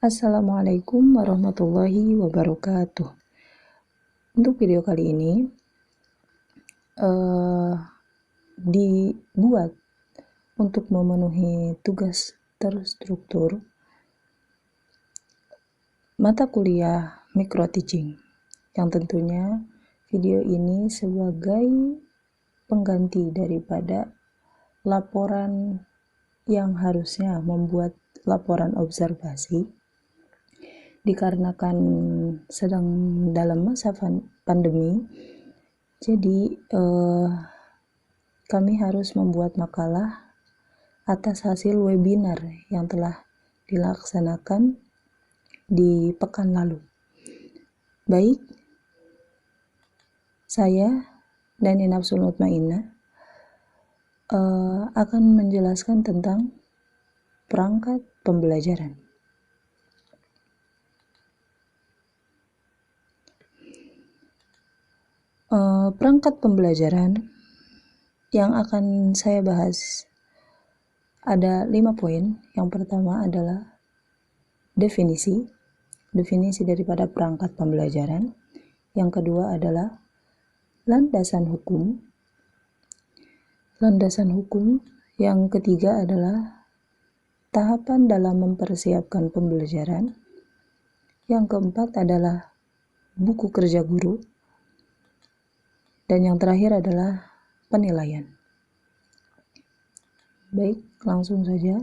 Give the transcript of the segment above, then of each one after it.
Assalamualaikum warahmatullahi wabarakatuh. Untuk video kali ini dibuat untuk memenuhi tugas terstruktur mata kuliah micro teaching, yang tentunya video ini sebagai pengganti daripada laporan yang harusnya membuat laporan observasi, dikarenakan sedang dalam masa pandemi. Jadi kami harus membuat makalah atas hasil webinar yang telah dilaksanakan di pekan lalu. Baik, saya Dani Nafsul Mutmainnah akan menjelaskan tentang perangkat pembelajaran. Perangkat pembelajaran yang akan saya bahas ada 5 poin. Yang pertama adalah definisi daripada perangkat pembelajaran. Yang kedua adalah landasan hukum. Yang ketiga adalah tahapan dalam mempersiapkan pembelajaran. Yang keempat adalah buku kerja guru. Dan yang terakhir adalah penilaian. Baik, langsung saja.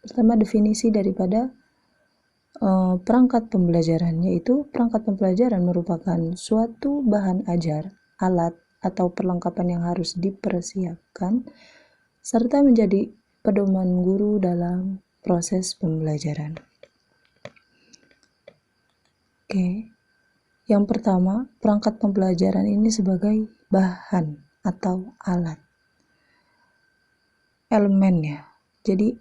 Pertama, definisi daripada perangkat pembelajaran, yaitu perangkat pembelajaran merupakan suatu bahan ajar, alat, atau perlengkapan yang harus dipersiapkan serta menjadi pedoman guru dalam proses pembelajaran. Oke, yang pertama, perangkat pembelajaran ini sebagai bahan atau alat, elemen ya. Jadi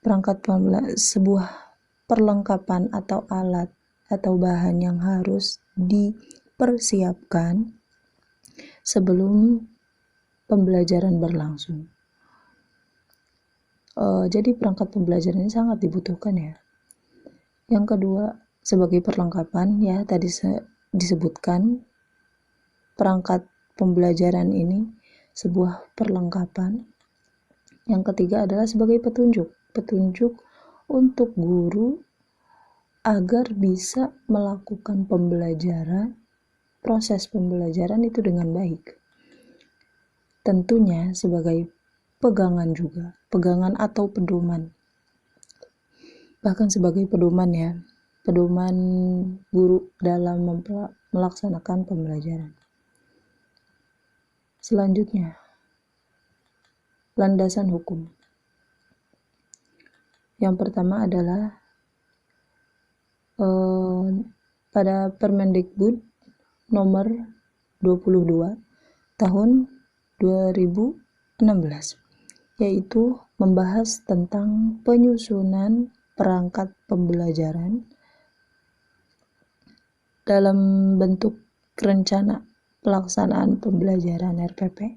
perangkat sebuah perlengkapan atau alat atau bahan yang harus dipersiapkan sebelum pembelajaran berlangsung. Jadi perangkat pembelajaran ini sangat dibutuhkan ya. Yang kedua, sebagai perlengkapan ya, tadi disebutkan perangkat pembelajaran ini sebuah perlengkapan. Yang ketiga adalah sebagai petunjuk untuk guru agar bisa melakukan proses pembelajaran itu dengan baik. Tentunya sebagai pegangan atau pedoman. Bahkan sebagai pedoman ya, pedoman guru dalam melaksanakan pembelajaran. Selanjutnya, landasan hukum. Yang pertama adalah pada Permendikbud nomor 22 tahun 2016, yaitu membahas tentang penyusunan perangkat pembelajaran dalam bentuk rencana pelaksanaan pembelajaran RPP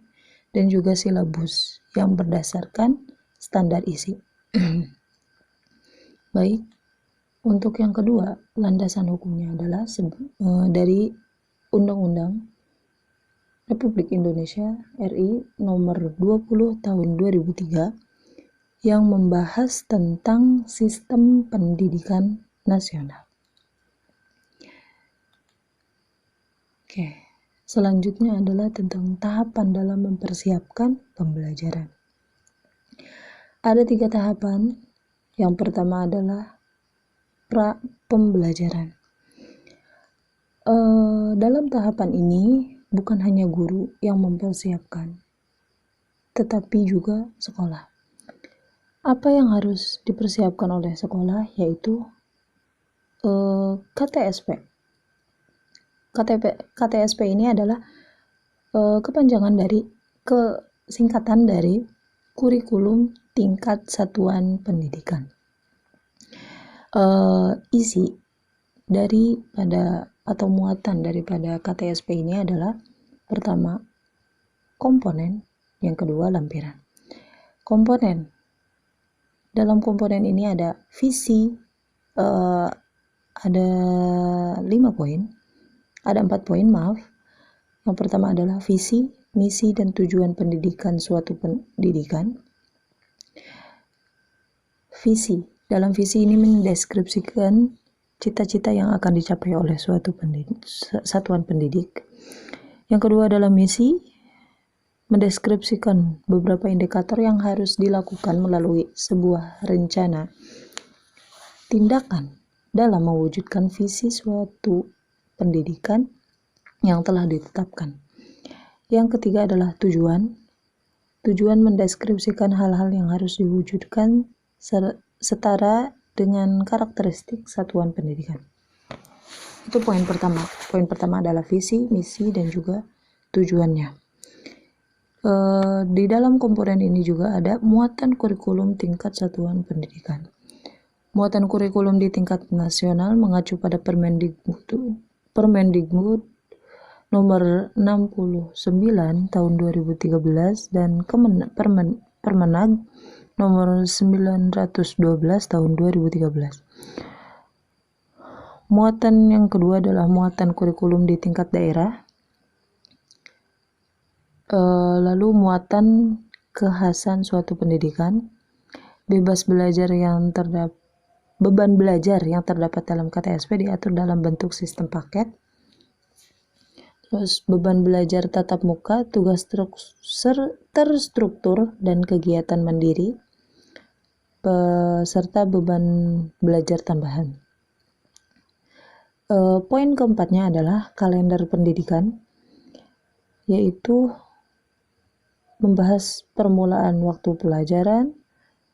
dan juga silabus yang berdasarkan standar isi. Baik, untuk yang kedua, landasan hukumnya adalah dari Undang-Undang Republik Indonesia RI nomor 20 tahun 2003 yang membahas tentang sistem pendidikan nasional. Oke, selanjutnya adalah tentang tahapan dalam mempersiapkan pembelajaran. Ada 3 tahapan. Yang pertama adalah pra-pembelajaran. Dalam tahapan ini bukan hanya guru yang mempersiapkan, tetapi juga sekolah. Apa yang harus dipersiapkan oleh sekolah yaitu KTSP. KTSP ini adalah singkatan dari kurikulum tingkat satuan pendidikan. Isi daripada atau muatan daripada KTSP ini adalah pertama komponen, yang kedua lampiran. Komponen. Dalam komponen ini ada visi, ada 4 poin, maaf. Yang pertama adalah visi, misi, dan tujuan pendidikan suatu pendidikan. Visi. Dalam visi ini mendeskripsikan cita-cita yang akan dicapai oleh suatu satuan pendidik. Yang kedua adalah misi, mendeskripsikan beberapa indikator yang harus dilakukan melalui sebuah rencana tindakan dalam mewujudkan visi suatu pendidikan yang telah ditetapkan. Yang ketiga adalah tujuan. Tujuan mendeskripsikan hal-hal yang harus diwujudkan setara dengan karakteristik satuan pendidikan. Itu poin pertama. Poin pertama adalah visi, misi, dan juga tujuannya. Di dalam komponen ini juga ada muatan kurikulum tingkat satuan pendidikan. Muatan kurikulum di tingkat nasional mengacu pada Permendikbud nomor 69 tahun 2013 dan Permenag nomor 912 tahun 2013. Muatan yang kedua adalah muatan kurikulum di tingkat daerah. Lalu muatan kekhasan suatu pendidikan, beban belajar yang terdapat dalam KTSP diatur dalam bentuk sistem paket. Terus beban belajar tatap muka, tugas terstruktur dan kegiatan mandiri, serta beban belajar tambahan. Poin keempatnya adalah kalender pendidikan, yaitu membahas permulaan waktu pelajaran,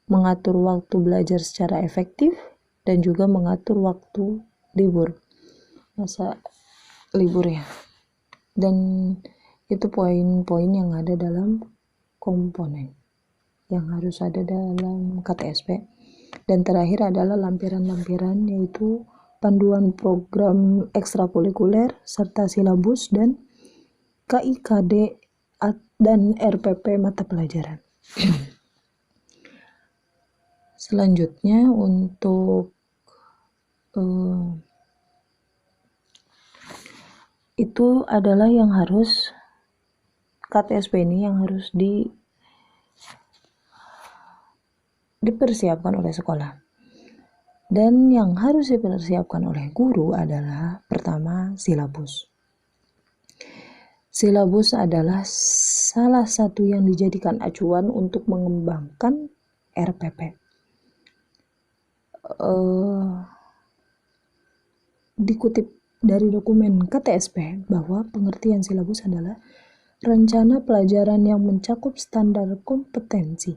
mengatur waktu belajar secara efektif, dan juga mengatur waktu masa libur ya. Dan itu poin-poin yang ada dalam komponen yang harus ada dalam KTSP. Dan terakhir adalah lampiran-lampiran, yaitu panduan program ekstrakurikuler serta silabus dan KIKD dan RPP mata pelajaran. Selanjutnya untuk itu adalah yang harus KTSP ini yang harus dipersiapkan oleh sekolah. Dan yang harus dipersiapkan oleh guru adalah pertama silabus. Silabus adalah salah satu yang dijadikan acuan untuk mengembangkan RPP. Dikutip dari dokumen KTSP bahwa pengertian silabus adalah rencana pelajaran yang mencakup standar kompetensi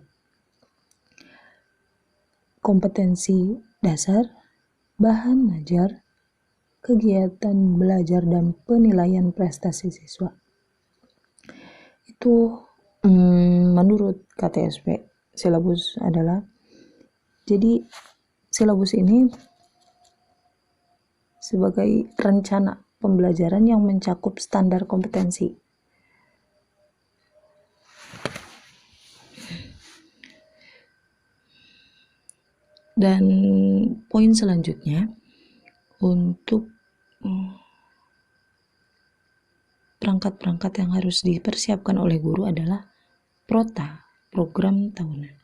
dasar, bahan ajar, kegiatan belajar, dan penilaian prestasi siswa. Itu menurut KTSP, silabus adalah, jadi silabus ini sebagai rencana pembelajaran yang mencakup standar kompetensi. Dan poin selanjutnya untuk perangkat-perangkat yang harus dipersiapkan oleh guru adalah PROTA, program tahunan.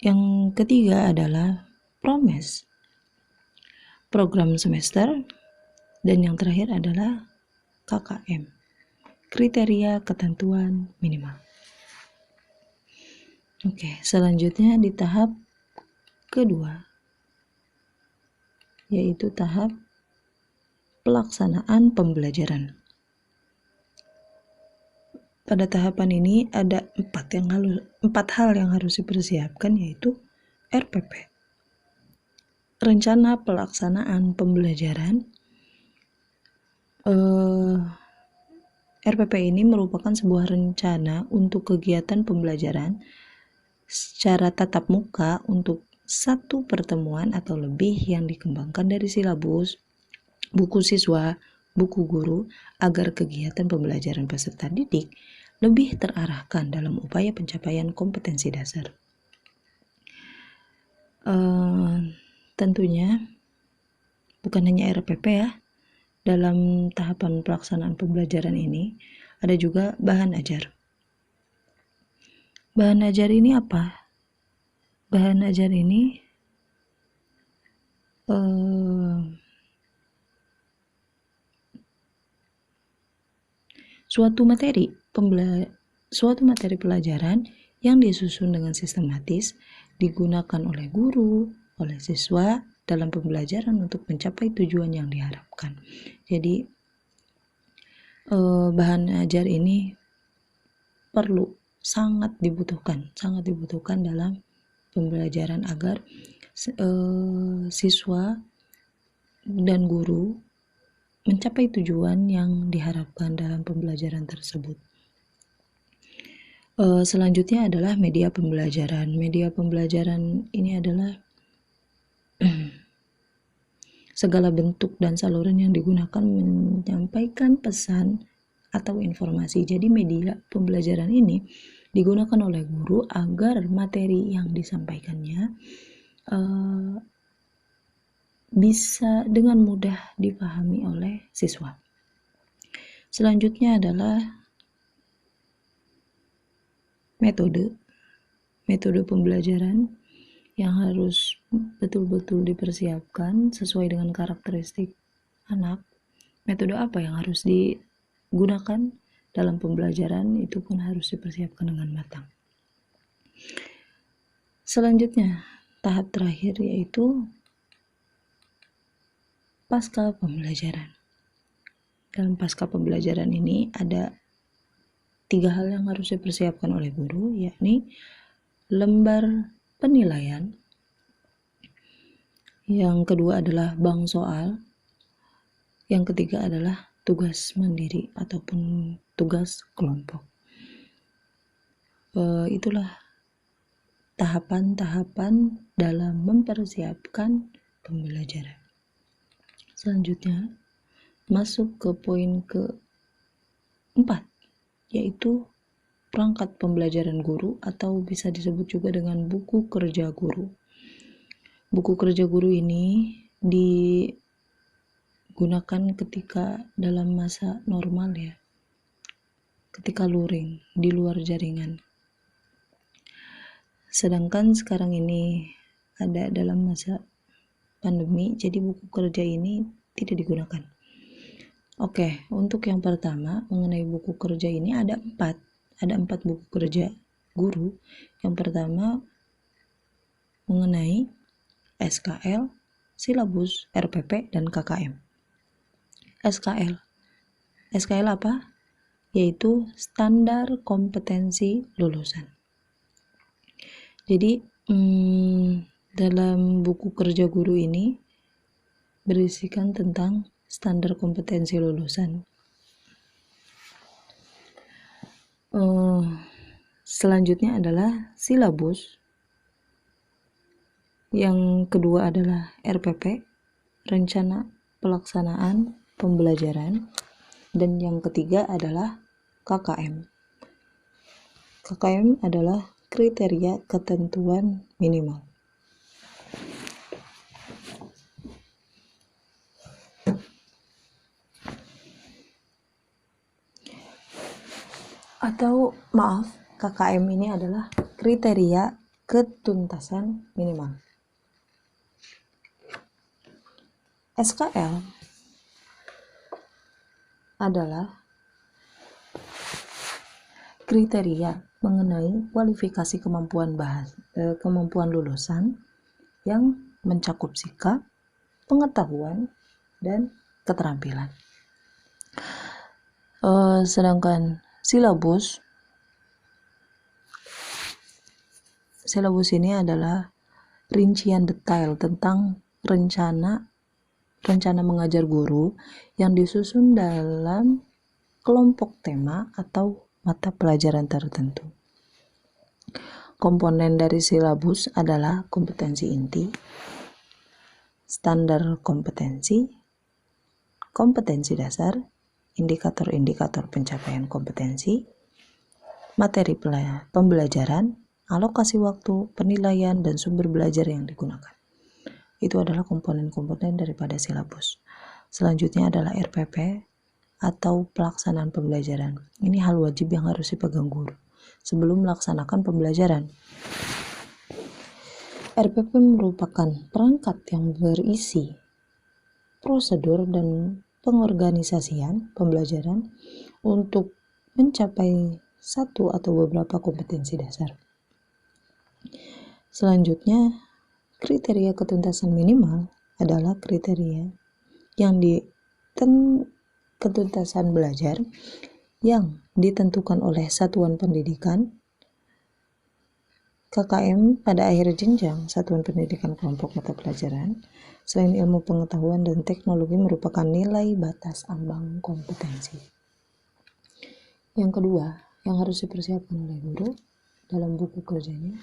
Yang ketiga adalah PROMES, program semester. Dan yang terakhir adalah KKM, kriteria ketentuan minimal. Oke, selanjutnya di tahap kedua, yaitu tahap pelaksanaan pembelajaran. Pada tahapan ini ada 4 hal yang harus dipersiapkan, yaitu RPP, rencana pelaksanaan pembelajaran. RPP ini merupakan sebuah rencana untuk kegiatan pembelajaran secara tatap muka untuk satu pertemuan atau lebih yang dikembangkan dari silabus, buku siswa, buku guru, agar kegiatan pembelajaran peserta didik lebih terarahkan dalam upaya pencapaian kompetensi dasar. Tentunya bukan hanya RPP ya. Dalam tahapan pelaksanaan pembelajaran ini ada juga bahan ajar. Bahan ajar ini apa? Bahan ajar ini suatu materi pelajaran yang disusun dengan sistematis, digunakan oleh guru, oleh siswa dalam pembelajaran untuk mencapai tujuan yang diharapkan. Jadi bahan ajar ini sangat dibutuhkan dalam pembelajaran agar siswa dan guru mencapai tujuan yang diharapkan dalam pembelajaran tersebut. Selanjutnya adalah media pembelajaran. Media pembelajaran ini adalah segala bentuk dan saluran yang digunakan menyampaikan pesan atau informasi. Jadi media pembelajaran ini digunakan oleh guru agar materi yang disampaikannya bisa dengan mudah dipahami oleh siswa. Selanjutnya adalah metode pembelajaran yang harus betul-betul dipersiapkan sesuai dengan karakteristik anak. Metode apa yang harus digunakan dalam pembelajaran itu pun harus dipersiapkan dengan matang. Selanjutnya, tahap terakhir yaitu pasca pembelajaran. Dalam pasca pembelajaran ini ada 3 hal yang harus dipersiapkan oleh guru, yakni lembar penilaian, yang kedua adalah bank soal, yang ketiga adalah tugas mandiri ataupun tugas kelompok. Itulah tahapan-tahapan dalam mempersiapkan pembelajaran. Selanjutnya masuk ke poin ke-4, yaitu perangkat pembelajaran guru atau bisa disebut juga dengan buku kerja guru. Buku kerja guru ini digunakan ketika dalam masa normal ya, ketika luring, di luar jaringan. Sedangkan sekarang ini ada dalam masa pandemi, jadi buku kerja ini tidak digunakan. Oke, untuk yang pertama mengenai buku kerja ini ada 4 buku kerja guru. Yang pertama mengenai SKL, silabus, RPP, dan KKM. SKL apa? Yaitu standar kompetensi lulusan. Jadi dalam buku kerja guru ini berisikan tentang standar kompetensi lulusan. Selanjutnya adalah silabus. Yang kedua adalah RPP, rencana pelaksanaan pembelajaran. Dan yang ketiga adalah KKM. KKM adalah kriteria ketentuan minimal. KKM ini adalah kriteria ketuntasan minimal. SKL adalah kriteria mengenai kualifikasi kemampuan lulusan yang mencakup sikap, pengetahuan, dan keterampilan. Sedangkan silabus ini adalah rincian detail tentang rencana mengajar guru yang disusun dalam kelompok tema atau mata pelajaran tertentu. Komponen dari silabus adalah kompetensi inti, standar kompetensi dasar, indikator-indikator pencapaian kompetensi, materi pembelajaran, alokasi waktu, penilaian, dan sumber belajar yang digunakan. Itu adalah komponen-komponen daripada silabus. Selanjutnya adalah RPP atau pelaksanaan pembelajaran. Ini hal wajib yang harus dipegang guru sebelum melaksanakan pembelajaran. RPP merupakan perangkat yang berisi prosedur dan pengorganisasian pembelajaran untuk mencapai satu atau beberapa kompetensi dasar. Selanjutnya, kriteria ketuntasan minimal adalah kriteria yang ketuntasan belajar yang ditentukan oleh satuan pendidikan KKM pada akhir jenjang satuan pendidikan kelompok mata pelajaran. Selain ilmu pengetahuan dan teknologi merupakan nilai batas ambang kompetensi. Yang kedua, yang harus dipersiapkan oleh guru dalam buku kerjanya.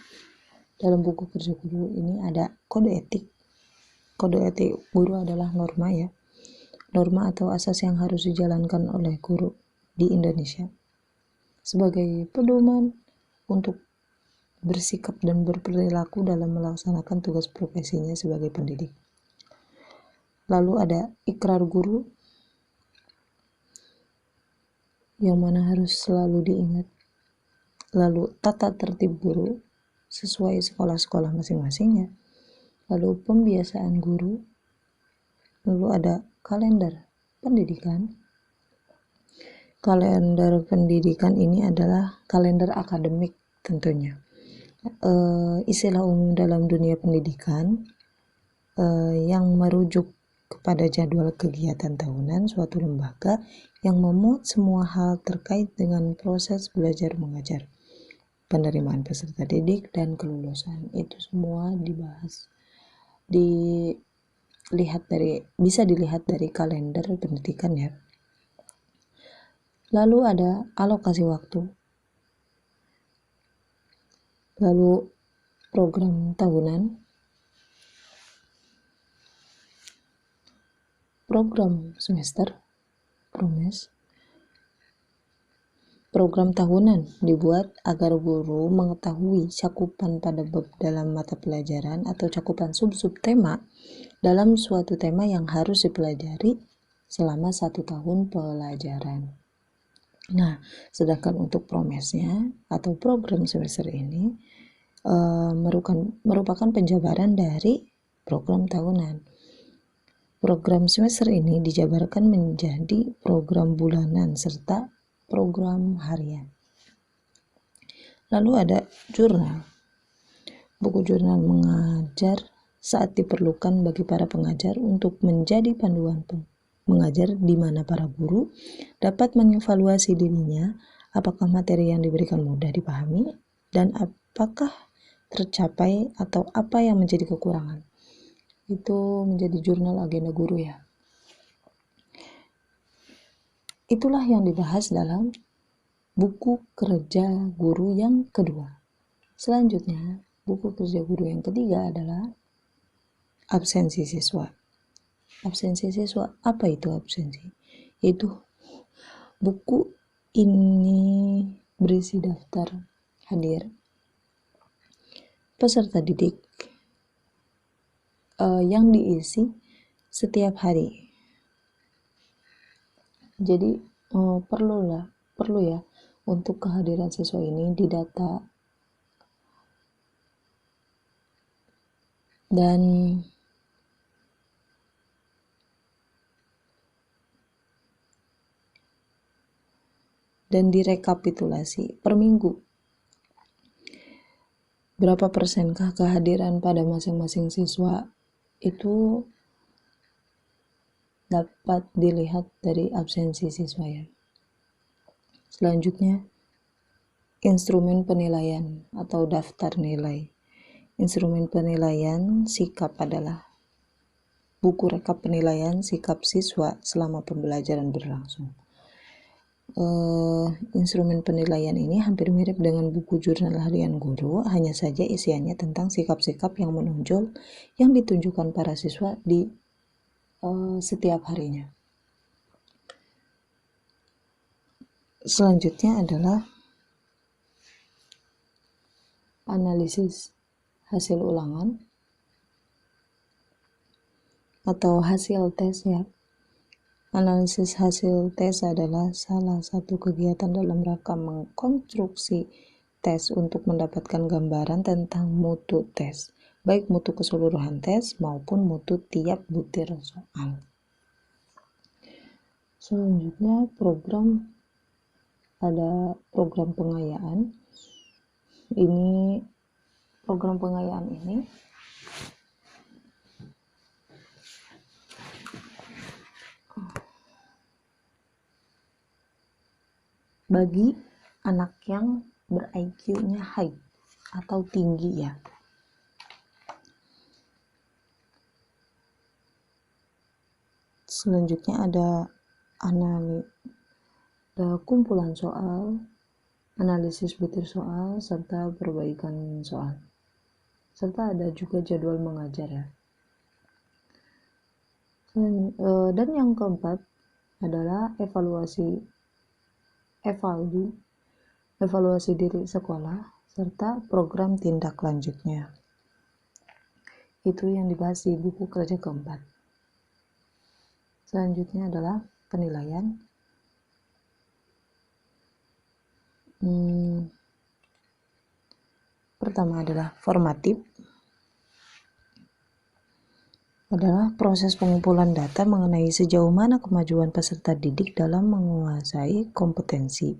Dalam buku kerja guru ini ada kode etik. Kode etik guru adalah norma ya. Norma atau asas yang harus dijalankan oleh guru di Indonesia sebagai pedoman untuk bersikap dan berperilaku dalam melaksanakan tugas profesinya sebagai pendidik. Lalu ada ikrar guru yang mana harus selalu diingat. Lalu tata tertib guru sesuai sekolah-sekolah masing-masing ya. Lalu pembiasaan guru. Lalu ada kalender pendidikan. Kalender pendidikan ini adalah kalender akademik tentunya. Istilah umum dalam dunia pendidikan yang merujuk kepada jadwal kegiatan tahunan suatu lembaga yang memuat semua hal terkait dengan proses belajar mengajar, penerimaan peserta didik, dan kelulusan. Itu semua dibahas, bisa dilihat dari kalender pendidikan ya. Lalu ada alokasi waktu. Lalu program tahunan, program semester, promes. Program tahunan dibuat agar guru mengetahui cakupan pada bab dalam mata pelajaran atau cakupan sub-sub tema dalam suatu tema yang harus dipelajari selama 1 tahun pelajaran. Nah, sedangkan untuk promesnya atau program semester ini merupakan penjabaran dari program tahunan. Program semester ini dijabarkan menjadi program bulanan serta program harian. Lalu ada jurnal. Buku jurnal mengajar saat diperlukan bagi para pengajar untuk menjadi panduan mengajar di mana para guru dapat mengevaluasi dirinya apakah materi yang diberikan mudah dipahami dan apakah tercapai atau apa yang menjadi kekurangan. Itu menjadi jurnal agenda guru ya. Itulah yang dibahas dalam buku kerja guru yang kedua. Selanjutnya, buku kerja guru yang ketiga adalah absensi siswa. Absensi siswa, apa itu absensi? Itu buku ini berisi daftar hadir peserta didik yang diisi setiap hari. Jadi perlu ya untuk kehadiran siswa ini didata dan direkapitulasi per minggu. Berapa persenkah kehadiran pada masing-masing siswa itu dapat dilihat dari absensi siswa ya. Selanjutnya, instrumen penilaian atau daftar nilai. Instrumen penilaian sikap adalah buku rekap penilaian sikap siswa selama pembelajaran berlangsung. Instrumen penilaian ini hampir mirip dengan buku jurnal harian guru, hanya saja isiannya tentang sikap-sikap yang menonjol yang ditunjukkan para siswa di setiap harinya. Selanjutnya adalah analisis hasil ulangan atau hasil tes ya. Analisis hasil tes adalah salah satu kegiatan dalam rangka mengkonstruksi tes untuk mendapatkan gambaran tentang mutu tes, baik mutu keseluruhan tes maupun mutu tiap butir soal. Selanjutnya ada program pengayaan. Program pengayaan ini bagi anak yang ber-IQ-nya high atau tinggi ya. Selanjutnya ada kumpulan soal, analisis butir soal, serta perbaikan soal. Serta ada juga jadwal mengajar ya. Dan yang keempat adalah evaluasi diri sekolah, serta program tindak lanjutnya. Itu yang dibahas di buku kerja keempat. Selanjutnya adalah penilaian. Pertama adalah formatif, adalah proses pengumpulan data mengenai sejauh mana kemajuan peserta didik dalam menguasai kompetensi,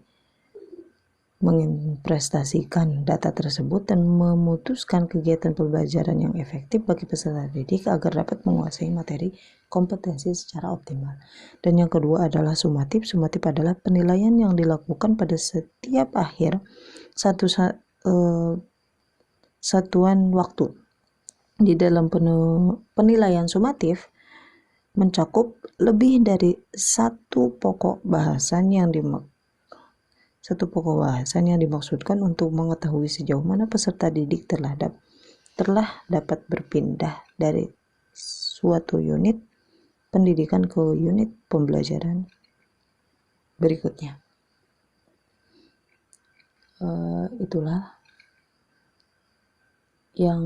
menginvestasikan data tersebut dan memutuskan kegiatan pembelajaran yang efektif bagi peserta didik agar dapat menguasai materi kompetensi secara optimal. Dan yang kedua adalah sumatif. Sumatif adalah penilaian yang dilakukan pada setiap akhir satuan waktu. Di dalam penilaian sumatif mencakup lebih dari satu pokok bahasan yang dimaksudkan untuk mengetahui sejauh mana peserta didik telah dapat berpindah dari suatu unit pendidikan ke unit pembelajaran berikutnya. Itulah yang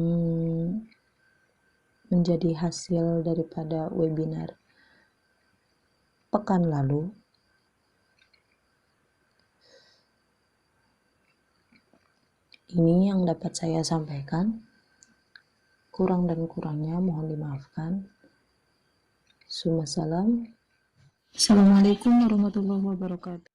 menjadi hasil daripada webinar pekan lalu. Ini yang dapat saya sampaikan. Kurang dan kurangnya mohon dimaafkan. Assalamualaikum warahmatullahi wabarakatuh.